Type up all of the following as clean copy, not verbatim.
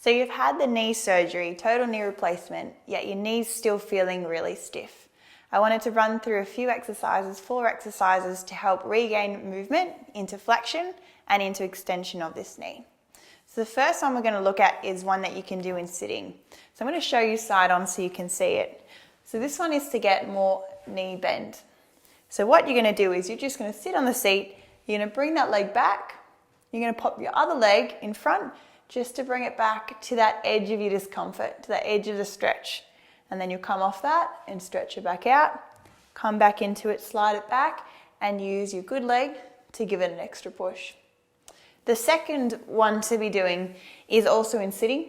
So you've had the knee surgery, total knee replacement, yet your knee's still feeling really stiff. I wanted to run through a few exercises, 4 exercises to help regain movement into flexion and into extension of this knee. So the first one we're going to look at is one that you can do in sitting. So I'm going to show you side on so you can see it. So this one is to get more knee bend. So what you're going to do is you're just going to sit on the seat, you're going to bring that leg back, you're going to pop your other leg in front just to bring it back to that edge of your discomfort, to that edge of the stretch. And then you'll come off that and stretch it back out, come back into it, slide it back, and use your good leg to give it an extra push. The second one to be doing is also in sitting.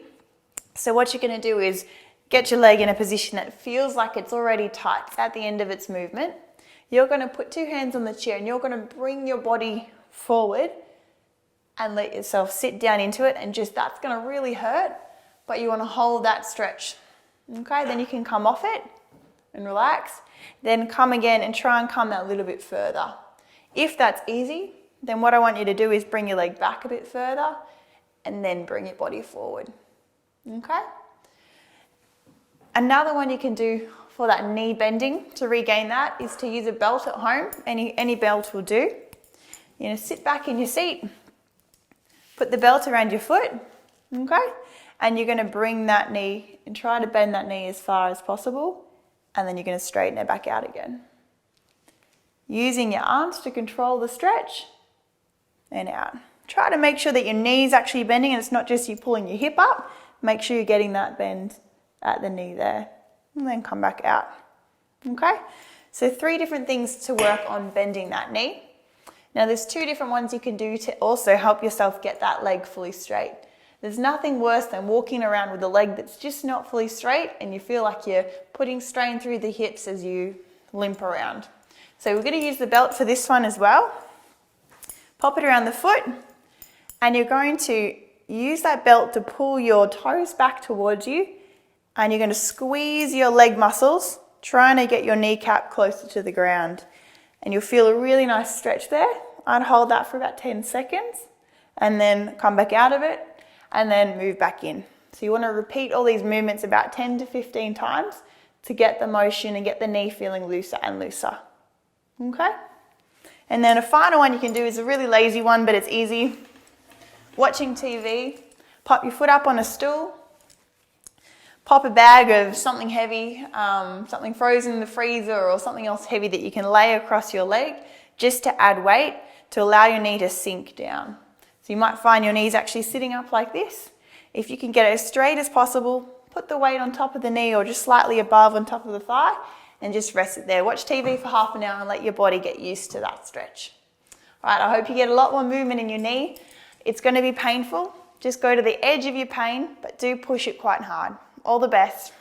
So what you're going to do is get your leg in a position that feels like it's already tight, it's at the end of its movement. You're going to put 2 hands on the chair and you're going to bring your body forward and let yourself sit down into it, and just that's going to really hurt, but you want to hold that stretch. Okay, then you can come off it and relax, then come again and try and come that little bit further. If that's easy, then what I want you to do is bring your leg back a bit further and then bring your body forward. Okay? Another one you can do for that knee bending to regain that is to use a belt at home. Any belt will do. You're going to sit back in your seat, put the belt around your foot, okay? And you're going to bring that knee and try to bend that knee as far as possible, and then you're going to straighten it back out again. Using your arms to control the stretch and out. Try to make sure that your knee's actually bending and it's not just you pulling your hip up. Make sure you're getting that bend at the knee there, and then come back out. Okay? So 3 different things to work on bending that knee. Now there's 2 different ones you can do to also help yourself get that leg fully straight. There's nothing worse than walking around with a leg that's just not fully straight and you feel like you're putting strain through the hips as you limp around. So we're going to use the belt for this one as well. Pop it around the foot, and you're going to use that belt to pull your toes back towards you, and you're going to squeeze your leg muscles, trying to get your kneecap closer to the ground. And you'll feel a really nice stretch there. I'd hold that for about 10 seconds and then come back out of it and then move back in. So you want to repeat all these movements about 10 to 15 times to get the motion and get the knee feeling looser and looser. Okay? And then a final one you can do is a really lazy one, but it's easy. Watching TV, pop your foot up on a stool, pop a bag of something heavy, something frozen in the freezer or something else heavy that you can lay across your leg just to add weight to allow your knee to sink down. So you might find your knees actually sitting up like this. If you can get it as straight as possible, put the weight on top of the knee or just slightly above on top of the thigh and just rest it there. Watch TV for half an hour and let your body get used to that stretch. All right, I hope you get a lot more movement in your knee. It's going to be painful. Just go to the edge of your pain, but do push it quite hard. All the best.